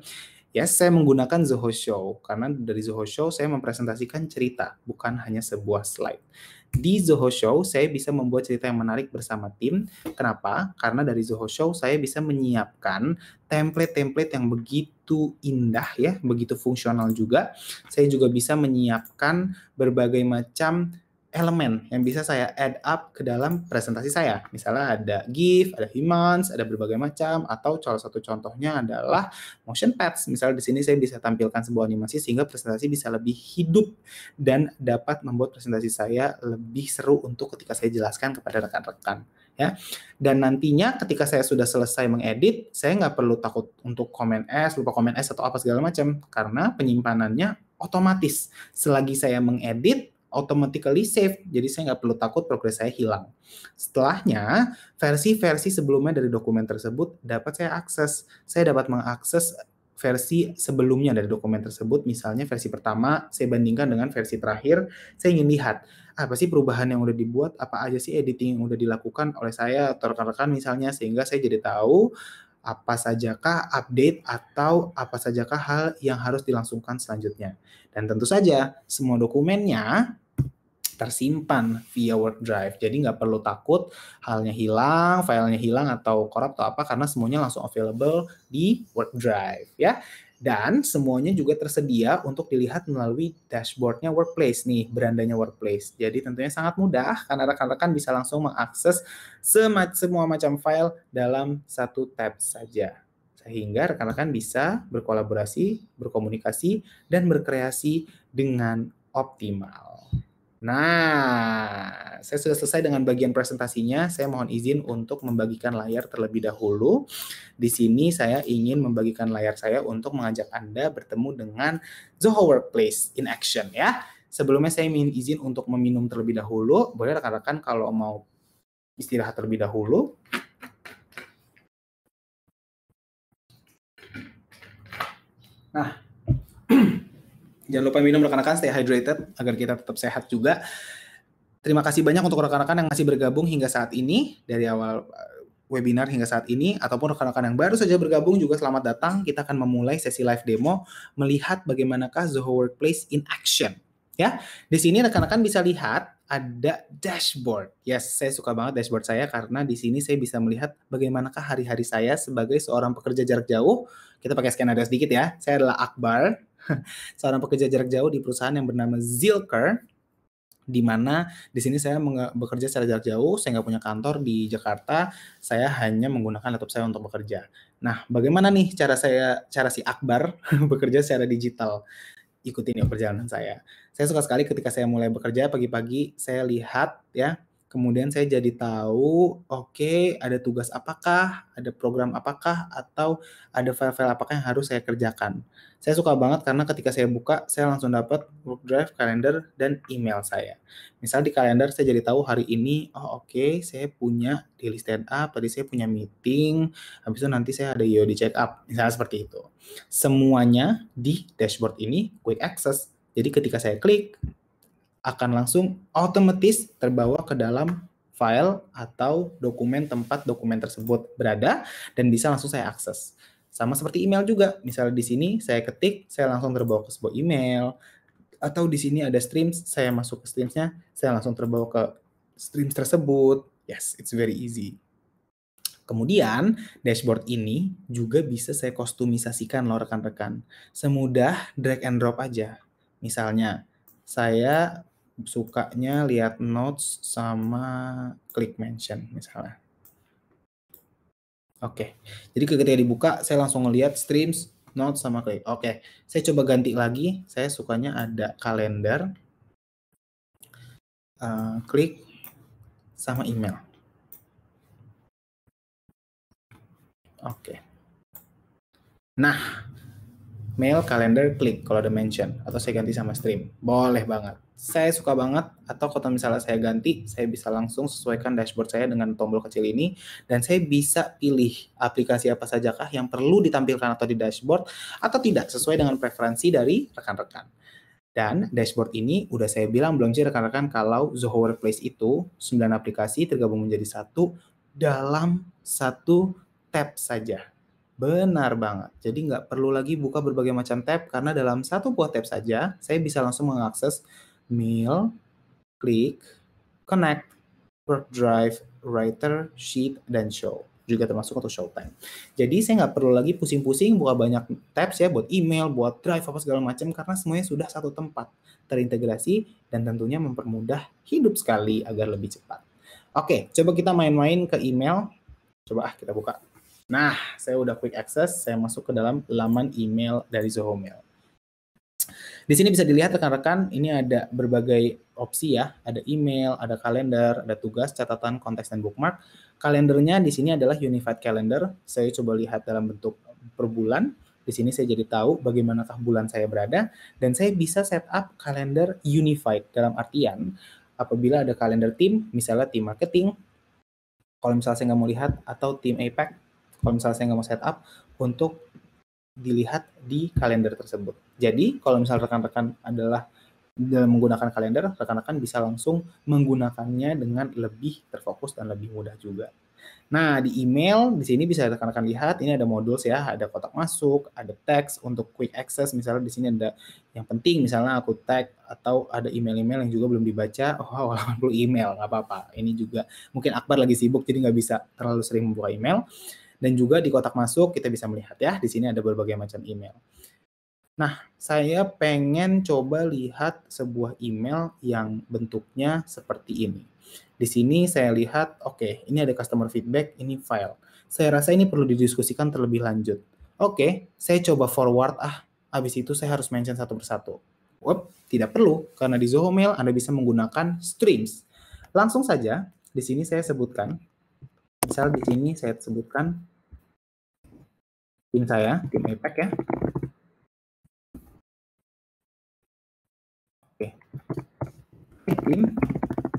Yes, saya menggunakan Zoho Show karena dari Zoho Show saya mempresentasikan cerita, bukan hanya sebuah slide. Di Zoho Show saya bisa membuat cerita yang menarik bersama tim. Kenapa? Karena dari Zoho Show saya bisa menyiapkan template-template yang begitu indah ya, begitu fungsional juga. Saya juga bisa menyiapkan berbagai macam elemen yang bisa saya add up ke dalam presentasi saya. Misalnya ada GIF, ada humans, ada berbagai macam, atau salah satu contohnya adalah motion paths. Misalnya di sini saya bisa tampilkan sebuah animasi sehingga presentasi bisa lebih hidup dan dapat membuat presentasi saya lebih seru untuk ketika saya jelaskan kepada rekan-rekan. Ya. Dan nantinya ketika saya sudah selesai mengedit, saya nggak perlu takut untuk komen S, lupa komen S atau apa segala macam, karena penyimpanannya otomatis. Selagi saya mengedit, automatically save, jadi saya nggak perlu takut progres saya hilang. Setelahnya, versi-versi sebelumnya dari dokumen tersebut dapat saya akses. Saya dapat mengakses versi sebelumnya dari dokumen tersebut, misalnya versi pertama, saya bandingkan dengan versi terakhir, saya ingin lihat, apa sih perubahan yang udah dibuat, apa aja sih editing yang udah dilakukan oleh saya atau rekan-rekan misalnya, sehingga saya jadi tahu apa sajakah update atau apa sajakah hal yang harus dilangsungkan selanjutnya. Dan tentu saja semua dokumennya tersimpan via OneDrive. Jadi nggak perlu takut halnya hilang, filenya hilang atau korup atau apa, karena semuanya langsung available di OneDrive ya. Dan semuanya juga tersedia untuk dilihat melalui dashboardnya Workplace nih, berandanya Workplace. Jadi tentunya sangat mudah karena rekan-rekan bisa langsung mengakses semua macam file dalam satu tab saja. Sehingga rekan-rekan bisa berkolaborasi, berkomunikasi, dan berkreasi dengan optimal. Nah, saya sudah selesai dengan bagian presentasinya. Saya mohon izin untuk membagikan layar terlebih dahulu. Di sini saya ingin membagikan layar saya untuk mengajak Anda bertemu dengan Zoho Workplace in action ya. Sebelumnya saya ingin izin untuk meminum terlebih dahulu. Boleh rekan-rekan kalau mau istirahat terlebih dahulu. Nah, jangan lupa minum rekan-rekan, stay hydrated agar kita tetap sehat juga. Terima kasih banyak untuk rekan-rekan yang masih bergabung hingga saat ini, dari awal webinar hingga saat ini, ataupun rekan-rekan yang baru saja bergabung juga selamat datang. Kita akan memulai sesi live demo melihat bagaimanakah Zoho Workplace in action. Ya, di sini rekan-rekan bisa lihat ada dashboard. Yes, saya suka banget dashboard saya karena di sini saya bisa melihat bagaimanakah hari-hari saya sebagai seorang pekerja jarak jauh. Kita pakai skenario sedikit ya. Saya adalah Akbar, seorang pekerja jarak jauh di perusahaan yang bernama Zilker, di mana di sini saya bekerja secara jarak jauh, saya nggak punya kantor di Jakarta, saya hanya menggunakan laptop saya untuk bekerja. Nah, bagaimana nih cara si Akbar bekerja secara digital? Ikutin ya perjalanan saya. Saya suka sekali ketika saya mulai bekerja pagi-pagi, saya lihat ya, kemudian saya jadi tahu, oke, ada tugas apakah, ada program apakah, atau ada file-file apakah yang harus saya kerjakan. Saya suka banget karena ketika saya buka, saya langsung dapat work drive, kalender, dan email saya. Misal di kalender saya jadi tahu hari ini, oh oke, saya punya daily stand up, tadi saya punya meeting, habis itu nanti saya ada YOD check up, misalnya seperti itu. Semuanya di dashboard ini quick access. Jadi ketika saya klik, akan langsung otomatis terbawa ke dalam file atau dokumen tempat dokumen tersebut berada dan bisa langsung saya akses. Sama seperti email juga. Misalnya di sini saya ketik, saya langsung terbawa ke sebuah email, atau di sini ada streams, saya masuk ke streamsnya, saya langsung terbawa ke streams tersebut. Yes, it's very easy. Kemudian, dashboard ini juga bisa saya kostumisasikan loh rekan-rekan. Semudah drag and drop aja. Misalnya, saya sukanya lihat notes sama klik mention misalnya. Oke, jadi ketika dibuka, saya langsung ngelihat streams, notes sama klik. Oke, saya coba ganti lagi. Saya sukanya ada kalender, klik, sama email. Oke. Nah, mail, calendar, klik kalau ada mention, atau saya ganti sama stream. Boleh banget. Saya suka banget, atau kalau misalnya saya ganti, saya bisa langsung sesuaikan dashboard saya dengan tombol kecil ini, dan saya bisa pilih aplikasi apa sajakah yang perlu ditampilkan atau di dashboard, atau tidak, sesuai dengan preferensi dari rekan-rekan. Dan dashboard ini udah saya bilang belum sih rekan-rekan kalau Zoho Workplace itu 9 aplikasi tergabung menjadi satu dalam satu tab saja. Benar banget. Jadi nggak perlu lagi buka berbagai macam tab karena dalam satu buah tab saja saya bisa langsung mengakses Mail, Klik, Connect, Work Drive, Writer, Sheet, dan Show. Juga termasuk untuk Showtime. Jadi saya nggak perlu lagi pusing-pusing buka banyak tabs ya buat email, buat drive, apa segala macam karena semuanya sudah satu tempat terintegrasi dan tentunya mempermudah hidup sekali agar lebih cepat. Oke, coba kita main-main ke email. Coba kita buka. Nah, saya udah quick access, saya masuk ke dalam laman email dari Zoho Mail. Di sini bisa dilihat rekan-rekan, ini ada berbagai opsi ya, ada email, ada kalender, ada tugas, catatan, konteks, dan bookmark. Kalendernya di sini adalah Unified Calendar, saya coba lihat dalam bentuk per bulan, di sini saya jadi tahu bagaimanakah bulan saya berada, dan saya bisa setup kalender unified, dalam artian apabila ada kalender tim, misalnya tim marketing, kalau misalnya saya nggak mau lihat, atau tim APAC, kalau misalnya saya nggak mau setup, untuk dilihat di kalender tersebut. Jadi, kalau misalnya rekan-rekan adalah dalam menggunakan kalender, rekan-rekan bisa langsung menggunakannya dengan lebih terfokus dan lebih mudah juga. Nah, di email, di sini bisa rekan-rekan lihat, ini ada modul ya, ada kotak masuk, ada teks untuk quick access, misalnya di sini ada yang penting, misalnya aku tag, atau ada email-email yang juga belum dibaca, oh 80 email, nggak apa-apa. Ini juga, mungkin Akbar lagi sibuk, jadi nggak bisa terlalu sering membuka email. Dan juga di kotak masuk kita bisa melihat ya, di sini ada berbagai macam email. Nah, saya pengen coba lihat sebuah email yang bentuknya seperti ini. Di sini saya lihat, oke, ini ada customer feedback, ini file. Saya rasa ini perlu didiskusikan terlebih lanjut. Oke, saya coba forward, habis itu saya harus mention satu persatu. Tidak perlu, karena di Zoho Mail Anda bisa menggunakan streams. Langsung saja, di sini saya sebutkan, misal di sini saya sebutkan tim saya, tim APAC ya. Oke. Tim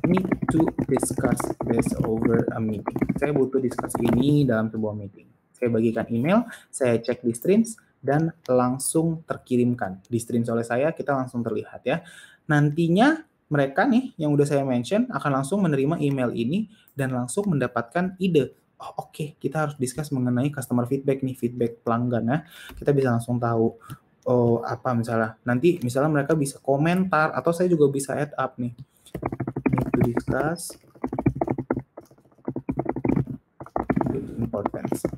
need to discuss this over a meeting. Saya butuh discuss ini dalam sebuah meeting. Saya bagikan email, saya cek di streams, dan langsung terkirimkan. Di streams oleh saya, kita langsung terlihat ya. Nantinya mereka nih yang udah saya mention akan langsung menerima email ini dan langsung mendapatkan ide. Oh oke, kita harus discuss mengenai customer feedback nih, feedback pelanggan ya. Kita bisa langsung tahu oh apa misalnya. Nanti misalnya mereka bisa komentar atau saya juga bisa add up nih. Need to discuss importance.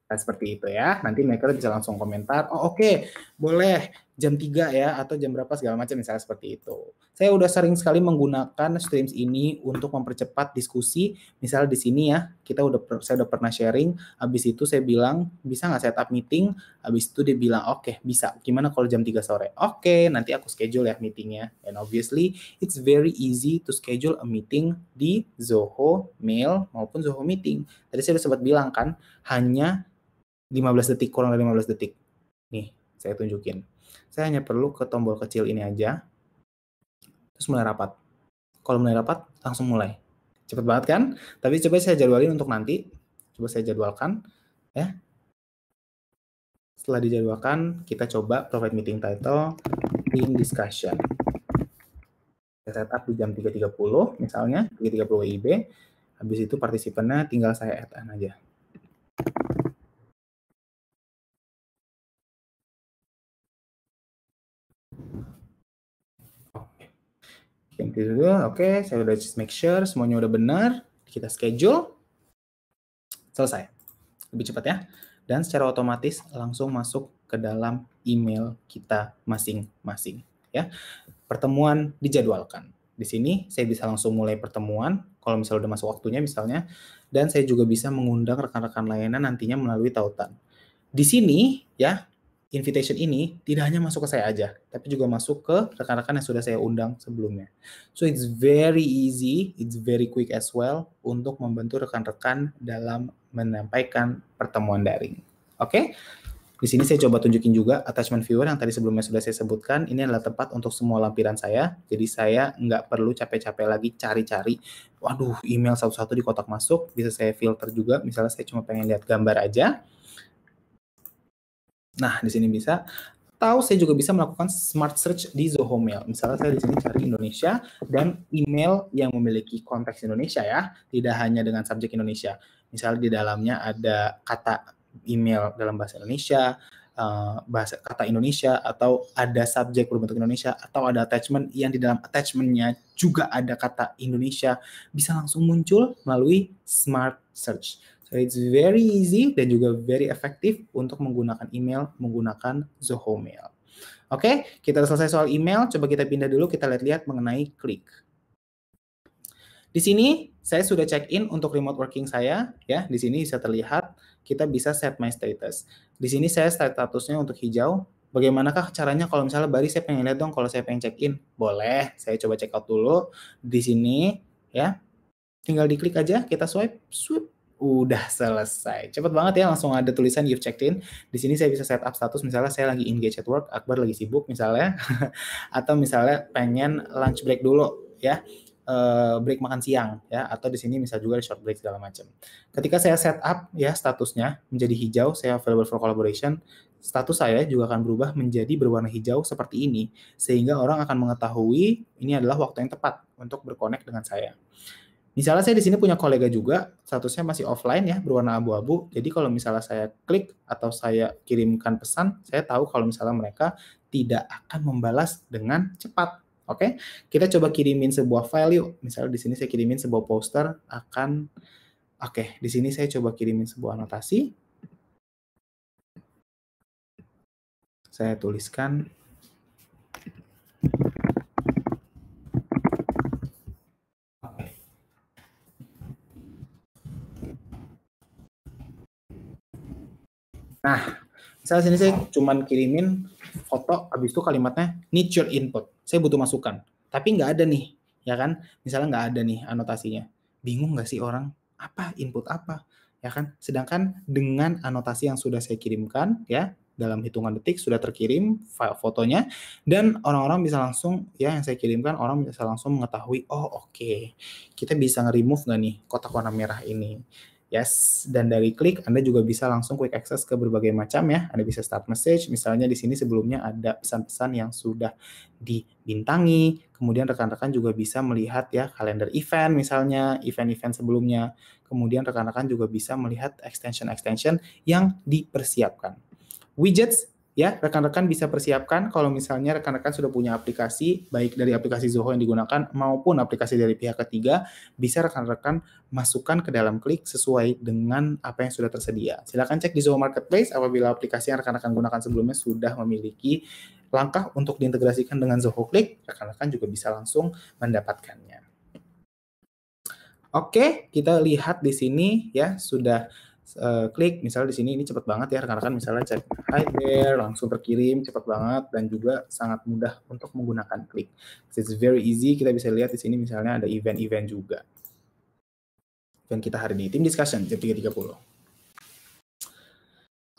Nah, seperti itu ya. Nanti mereka bisa langsung komentar, oh oke, boleh jam 3 ya, atau jam berapa segala macam, misalnya seperti itu. Saya udah sering sekali menggunakan streams ini untuk mempercepat diskusi. Misal di sini ya, saya udah pernah sharing, habis itu saya bilang, bisa nggak setup meeting? Habis itu dia bilang, oke, bisa. Gimana kalau jam 3 sore? Oke, nanti aku schedule ya meetingnya. And obviously, it's very easy to schedule a meeting di Zoho Mail maupun Zoho Meeting. Tadi saya udah sempat bilang kan, hanya 15 detik, kurang dari 15 detik. Nih, saya tunjukin. Saya hanya perlu ke tombol kecil ini aja, terus mulai rapat. Kalau mulai rapat, langsung mulai. Cepet banget kan? Tapi coba saya jadwalin untuk nanti. Coba saya jadwalkan. Ya. Setelah dijadwalkan, kita coba provide meeting title, team discussion. Saya setup di jam 3.30, misalnya, 3.30 WIB. Habis itu partisipannya tinggal saya add-in aja. Oke, saya udah make sure semuanya udah benar, kita schedule, selesai. Lebih cepat ya. Dan secara otomatis langsung masuk ke dalam email kita masing-masing ya. Pertemuan dijadwalkan. Di sini saya bisa langsung mulai pertemuan kalau misalnya udah masuk waktunya misalnya, dan saya juga bisa mengundang rekan-rekan layanan nantinya melalui tautan. Di sini ya, invitation ini tidak hanya masuk ke saya aja, tapi juga masuk ke rekan-rekan yang sudah saya undang sebelumnya. So it's very easy, it's very quick as well untuk membantu rekan-rekan dalam menyampaikan pertemuan daring. Oke? Di sini saya coba tunjukin juga attachment viewer yang tadi sebelumnya sudah saya sebutkan. Ini adalah tempat untuk semua lampiran saya. Jadi saya nggak perlu capek-capek lagi cari-cari. Waduh, email satu-satu di kotak masuk. Bisa saya filter juga. Misalnya saya cuma pengen lihat gambar aja. Nah, di sini bisa. Atau saya juga bisa melakukan smart search di Zoho Mail. Misalnya saya di sini cari Indonesia dan email yang memiliki konteks Indonesia ya, tidak hanya dengan subjek Indonesia. Misalnya di dalamnya ada kata email dalam bahasa Indonesia, bahasa kata Indonesia, atau ada subjek berbentuk Indonesia, atau ada attachment yang di dalam attachment-nya juga ada kata Indonesia, bisa langsung muncul melalui smart search. So it's very easy dan juga very efektif untuk menggunakan email menggunakan Zoho Mail. Oke, kita udah selesai soal email. Coba kita pindah dulu, kita lihat-lihat mengenai Klik. Di sini saya sudah check in untuk remote working saya, ya. Di sini bisa terlihat kita bisa set my status. Di sini saya statusnya untuk hijau. Bagaimanakah caranya kalau misalnya Bari saya pengen lihat dong kalau saya pengen check in? Boleh, saya coba check out dulu. Di sini, ya. Tinggal diklik aja, kita swipe, udah selesai. Cepet banget ya, langsung ada tulisan you've checked in. Di sini saya bisa set up status, misalnya saya lagi engage at work, Akbar lagi sibuk misalnya, atau misalnya pengen lunch break dulu ya, break makan siang ya, atau di sini bisa juga short break segala macam. Ketika saya set up ya statusnya menjadi hijau, saya available for collaboration, status saya juga akan berubah menjadi berwarna hijau seperti ini, sehingga orang akan mengetahui ini adalah waktu yang tepat untuk berconnect dengan saya. Misalnya saya di sini punya kolega juga, statusnya masih offline ya, berwarna abu-abu. Jadi kalau misalnya saya klik atau saya kirimkan pesan, saya tahu kalau misalnya mereka tidak akan membalas dengan cepat. Oke, kita coba kirimin sebuah file yuk. Misalnya di sini saya kirimin sebuah poster akan, oke, di sini saya coba kirimin sebuah anotasi. Saya tuliskan. Nah, misalnya sini saya cuman kirimin foto, habis itu kalimatnya need your input. Saya butuh masukan. Tapi nggak ada nih, ya kan? Misalnya nggak ada nih anotasinya. Bingung nggak sih orang? Apa input apa? Ya kan? Sedangkan dengan anotasi yang sudah saya kirimkan, ya, dalam hitungan detik sudah terkirim file fotonya, dan orang-orang bisa langsung, ya, yang saya kirimkan, orang bisa langsung mengetahui, oh oke, kita bisa nge-remove nggak nih kotak warna merah ini. Yes, dan dari Klik Anda juga bisa langsung quick access ke berbagai macam ya. Anda bisa start message, misalnya di sini sebelumnya ada pesan-pesan yang sudah dibintangi, kemudian rekan-rekan juga bisa melihat ya kalender event misalnya, event-event sebelumnya. Kemudian rekan-rekan juga bisa melihat extension-extension yang dipersiapkan. Widgets, ya, rekan-rekan bisa persiapkan kalau misalnya rekan-rekan sudah punya aplikasi, baik dari aplikasi Zoho yang digunakan maupun aplikasi dari pihak ketiga, bisa rekan-rekan masukkan ke dalam Klik sesuai dengan apa yang sudah tersedia. Silakan cek di Zoho Marketplace apabila aplikasi yang rekan-rekan gunakan sebelumnya sudah memiliki langkah untuk diintegrasikan dengan Zoho Klik, rekan-rekan juga bisa langsung mendapatkannya. Oke, kita lihat di sini ya sudah Klik, misalnya di sini ini cepat banget ya rekan-rekan, misalnya cek hi there, langsung terkirim cepat banget dan juga sangat mudah untuk menggunakan Klik. It's very easy, kita bisa lihat di sini misalnya ada event-event juga. Event kita hari ini, tim discussion jam 3.30.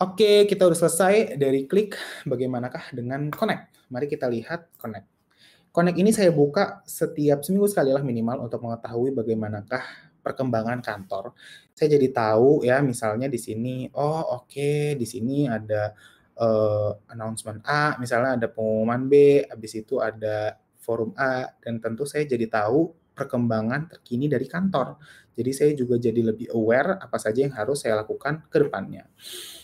Oke, kita udah selesai dari Klik. Bagaimanakah dengan Connect? Mari kita lihat Connect. Connect ini saya buka setiap seminggu sekali lah minimal untuk mengetahui bagaimanakah perkembangan kantor. Saya jadi tahu ya, misalnya di sini, oh oke, di sini ada announcement A, misalnya ada pengumuman B, habis itu ada forum A, dan tentu saya jadi tahu perkembangan terkini dari kantor. Jadi saya juga jadi lebih aware apa saja yang harus saya lakukan ke depannya.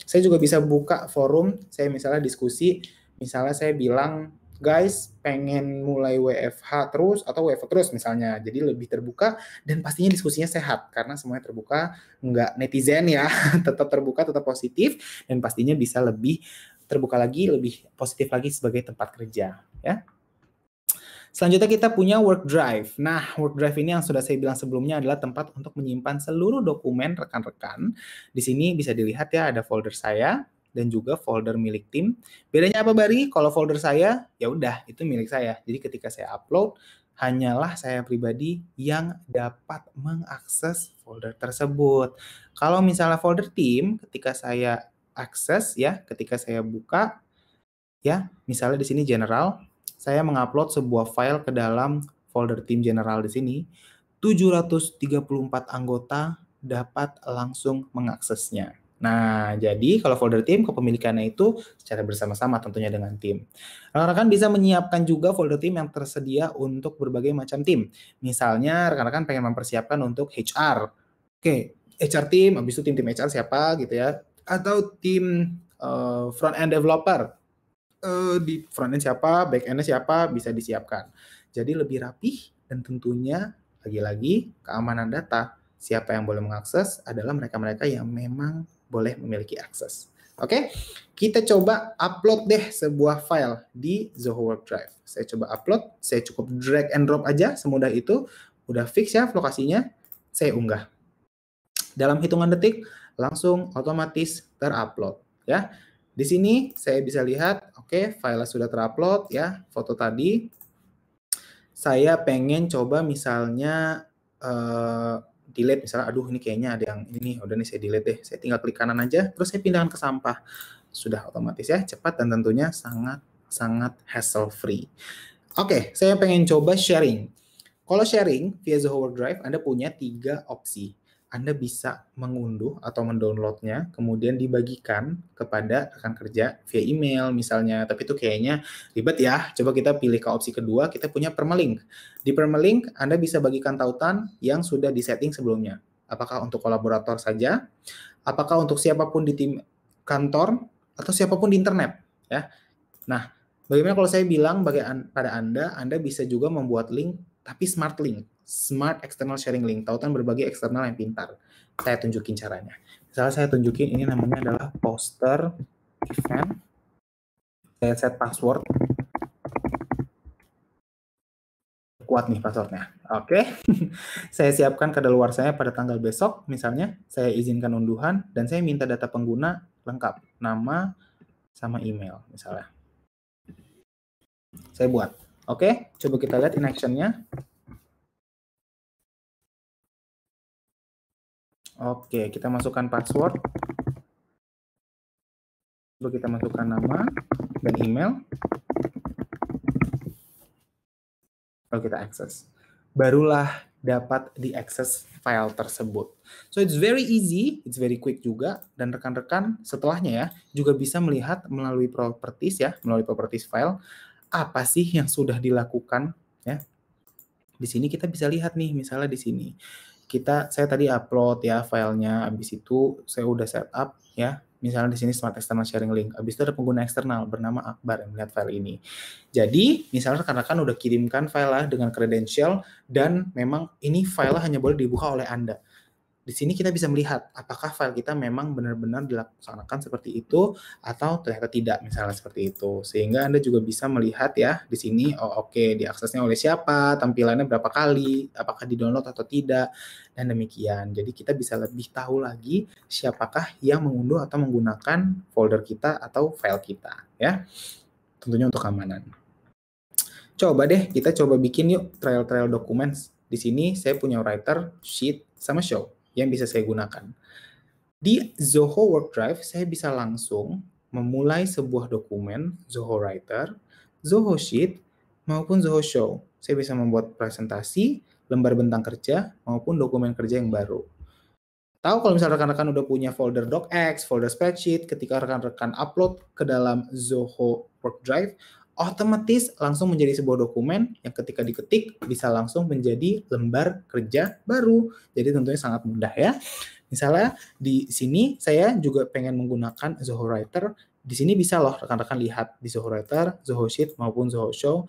Saya juga bisa buka forum, saya misalnya diskusi, misalnya saya bilang, guys, pengen mulai WFH terus atau WFH terus misalnya. Jadi lebih terbuka dan pastinya diskusinya sehat karena semuanya terbuka, nggak netizen ya, tetap terbuka, tetap positif dan pastinya bisa lebih terbuka lagi, lebih positif lagi sebagai tempat kerja, ya. Selanjutnya kita punya Work Drive. Nah, Work Drive ini yang sudah saya bilang sebelumnya adalah tempat untuk menyimpan seluruh dokumen rekan-rekan. Di sini bisa dilihat ya ada folder saya dan juga folder milik tim. Bedanya apa Bari? Kalau folder saya, ya udah itu milik saya. Jadi ketika saya upload, hanyalah saya pribadi yang dapat mengakses folder tersebut. Kalau misalnya folder tim, ketika saya akses ya, ketika saya buka ya, misalnya di sini general, saya mengupload sebuah file ke dalam folder tim general di sini, 734 anggota dapat langsung mengaksesnya. Nah, jadi kalau folder tim kepemilikannya itu secara bersama-sama tentunya dengan tim. Rekan-rekan bisa menyiapkan juga folder tim yang tersedia untuk berbagai macam tim. Misalnya rekan-rekan pengen mempersiapkan untuk HR. Oke, HR tim, habis itu tim HR siapa gitu ya. Atau tim front end developer. Di front end siapa, back end siapa, bisa disiapkan. Jadi lebih rapih dan tentunya lagi-lagi keamanan data. Siapa yang boleh mengakses adalah mereka-mereka yang memang boleh memiliki akses. Oke, kita coba upload deh sebuah file di Zoho Work Drive. Saya coba upload, saya cukup drag and drop aja, semudah itu. Udah fix ya lokasinya, saya unggah. Dalam hitungan detik, langsung otomatis terupload ya. Di sini saya bisa lihat, oke, file sudah terupload ya, foto tadi. Saya pengen coba misalnya delete, misalnya, aduh ini kayaknya ada yang ini, udah nih saya delete deh. Saya tinggal klik kanan aja, terus saya pindahkan ke sampah. Sudah otomatis ya, cepat dan tentunya sangat hassle free. Oke, saya pengen coba sharing. Kalau sharing via Zoho Work Drive, Anda punya 3 opsi. Anda bisa mengunduh atau mendownloadnya, kemudian dibagikan kepada rekan kerja via email misalnya. Tapi itu kayaknya ribet ya. Coba kita pilih ke opsi kedua, kita punya permalink. Di permalink, Anda bisa bagikan tautan yang sudah disetting sebelumnya. Apakah untuk kolaborator saja, apakah untuk siapapun di tim kantor, atau siapapun di internet. Ya. Nah, bagaimana kalau saya bilang pada Anda bisa juga membuat link, tapi smart link. Smart external sharing link, tautan berbagai eksternal yang pintar. Saya tunjukin caranya. Misalnya saya tunjukin ini namanya adalah poster event. Saya set password. Kuat nih passwordnya. Oke. Saya siapkan kadaluarsanya pada tanggal besok. Misalnya, saya izinkan unduhan, dan saya minta data pengguna lengkap. Nama sama email, misalnya. Saya buat. Oke, coba kita lihat in action-nya. Oke, kita masukkan password. Lalu kita masukkan nama dan email. Lalu kita akses. Barulah dapat diakses file tersebut. So it's very easy, it's very quick juga, dan rekan-rekan setelahnya ya juga bisa melihat melalui properties ya, melalui properties file apa sih yang sudah dilakukan ya. Di sini kita bisa lihat nih, misalnya di sini. Saya tadi upload ya filenya, habis itu saya udah setup ya. Misalnya di sini Smart External Sharing Link. Habis itu ada pengguna eksternal bernama Akbar yang melihat file ini. Jadi, misalnya rekan-rekan udah kirimkan file lah dengan credential dan memang ini file hanya boleh dibuka oleh Anda. Di sini kita bisa melihat apakah file kita memang benar-benar dilaksanakan seperti itu atau ternyata tidak, misalnya seperti itu. Sehingga Anda juga bisa melihat ya di sini, oh oke, diaksesnya oleh siapa, tampilannya berapa kali, apakah di-download atau tidak, dan demikian. Jadi kita bisa lebih tahu lagi siapakah yang mengunduh atau menggunakan folder kita atau file kita ya. Tentunya untuk keamanan. Coba deh kita coba bikin yuk trail-trail documents. Di sini saya punya writer, sheet, sama show yang bisa saya gunakan. Di Zoho Work Drive, saya bisa langsung memulai sebuah dokumen Zoho Writer, Zoho Sheet, maupun Zoho Show. Saya bisa membuat presentasi, lembar bentang kerja, maupun dokumen kerja yang baru. Tahu kalau misalnya rekan-rekan udah punya folder docx, folder spreadsheet, ketika rekan-rekan upload ke dalam Zoho Work Drive, otomatis langsung menjadi sebuah dokumen yang ketika diketik bisa langsung menjadi lembar kerja baru. Jadi tentunya sangat mudah ya. Misalnya di sini saya juga pengen menggunakan Zoho Writer. Di sini bisa loh rekan-rekan lihat di Zoho Writer, Zoho Sheet maupun Zoho Show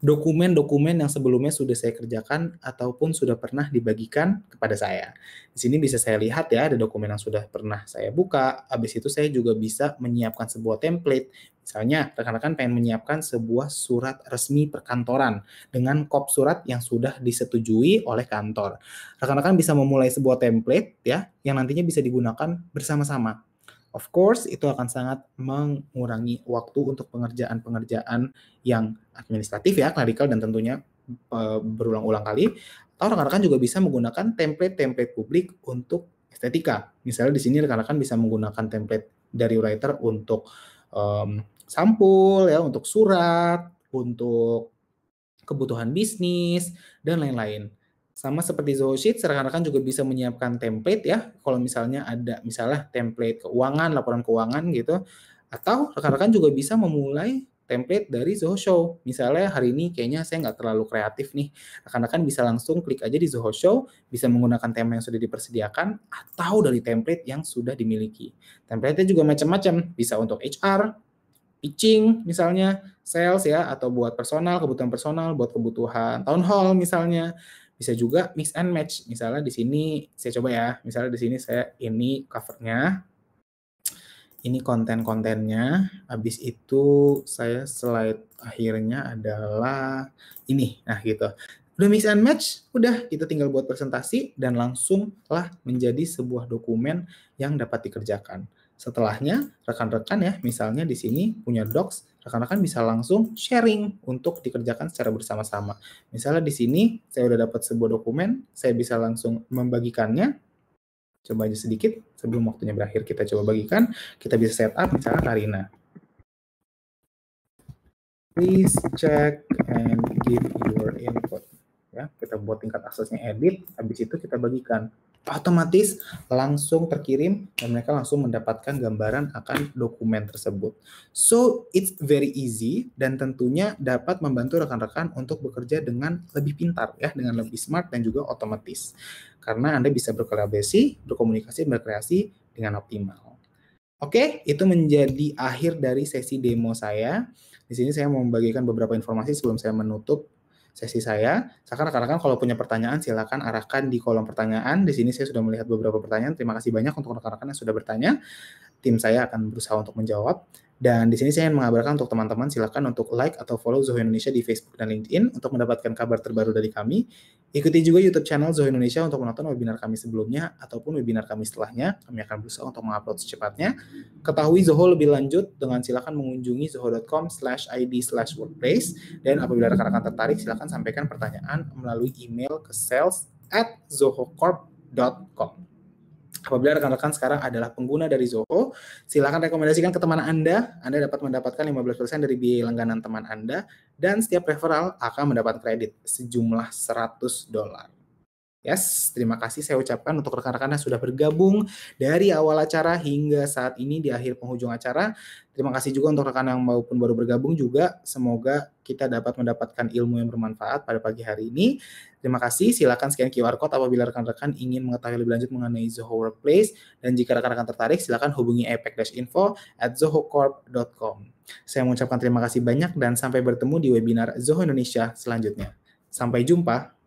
dokumen-dokumen yang sebelumnya sudah saya kerjakan ataupun sudah pernah dibagikan kepada saya. Di sini bisa saya lihat ya, ada dokumen yang sudah pernah saya buka. Habis itu saya juga bisa menyiapkan sebuah template. Misalnya, rekan-rekan pengen menyiapkan sebuah surat resmi perkantoran dengan kop surat yang sudah disetujui oleh kantor. Rekan-rekan bisa memulai sebuah template ya, yang nantinya bisa digunakan bersama-sama. Of course, itu akan sangat mengurangi waktu untuk pengerjaan-pengerjaan yang administratif ya, klerikal dan tentunya berulang-ulang kali. Atau rekan-rekan juga bisa menggunakan template-template publik untuk estetika. Misalnya di sini rekan-rekan bisa menggunakan template dari writer untuk sampul ya, untuk surat, untuk kebutuhan bisnis, dan lain-lain. Sama seperti Zoho Sheets, rekan-rekan juga bisa menyiapkan template ya, kalau misalnya ada misalnya template keuangan, laporan keuangan gitu, atau rekan-rekan juga bisa memulai template dari Zoho Show. Misalnya hari ini kayaknya saya nggak terlalu kreatif nih, rekan-rekan bisa langsung klik aja di Zoho Show, bisa menggunakan tema yang sudah dipersediakan, atau dari template yang sudah dimiliki. Template-nya juga macam-macam, bisa untuk HR, pitching misalnya, sales ya, atau buat kebutuhan personal, buat kebutuhan town hall misalnya. Bisa juga mix and match. Misalnya di sini saya coba ya, misalnya di sini saya ini covernya, ini konten-kontennya, habis itu saya slide akhirnya adalah ini. Nah, gitu. Udah mix and match, udah kita tinggal buat presentasi dan langsung lah menjadi sebuah dokumen yang dapat dikerjakan. Setelahnya, rekan-rekan ya, misalnya di sini punya docs, rekan-rekan bisa langsung sharing untuk dikerjakan secara bersama-sama. Misalnya di sini saya udah dapat sebuah dokumen, saya bisa langsung membagikannya. Coba aja sedikit sebelum waktunya berakhir, kita coba bagikan. Kita bisa setup misalnya Karina. Please check and give your input. Ya, kita buat tingkat aksesnya edit, habis itu kita bagikan. Otomatis langsung terkirim dan mereka langsung mendapatkan gambaran akan dokumen tersebut. So, it's very easy dan tentunya dapat membantu rekan-rekan untuk bekerja dengan lebih pintar ya, dengan lebih smart dan juga otomatis. Karena Anda bisa berkolaborasi, berkomunikasi, berkreasi dengan optimal. Oke, itu menjadi akhir dari sesi demo saya. Di sini saya mau membagikan beberapa informasi sebelum saya menutup sesi saya. Sekarang rekan-rekan kalau punya pertanyaan silakan arahkan di kolom pertanyaan. Di sini saya sudah melihat beberapa pertanyaan. Terima kasih banyak untuk rekan-rekan yang sudah bertanya. Tim saya akan berusaha untuk menjawab. Dan di sini saya ingin mengabarkan untuk teman-teman silakan untuk like atau follow Zoho Indonesia di Facebook dan LinkedIn untuk mendapatkan kabar terbaru dari kami. Ikuti juga YouTube channel Zoho Indonesia untuk menonton webinar kami sebelumnya ataupun webinar kami setelahnya. Kami akan berusaha untuk mengupload secepatnya. Ketahui Zoho lebih lanjut dengan silakan mengunjungi zoho.com/id/workplace dan apabila rekan-rekan tertarik silakan sampaikan pertanyaan melalui email ke sales@zohocorp.com. Apabila rekan-rekan sekarang adalah pengguna dari Zoho, silakan rekomendasikan ke teman Anda. Anda dapat mendapatkan 15% dari biaya langganan teman Anda dan setiap referral akan mendapat kredit sejumlah $100. Yes, terima kasih saya ucapkan untuk rekan-rekan yang sudah bergabung dari awal acara hingga saat ini di akhir penghujung acara. Terima kasih juga untuk rekan yang maupun baru bergabung juga. Semoga kita dapat mendapatkan ilmu yang bermanfaat pada pagi hari ini. Terima kasih, silakan scan QR Code apabila rekan-rekan ingin mengetahui lebih lanjut mengenai Zoho Workplace. Dan jika rekan-rekan tertarik, silakan hubungi apex-info@zohocorp.com. Saya mengucapkan terima kasih banyak dan sampai bertemu di webinar Zoho Indonesia selanjutnya. Sampai jumpa.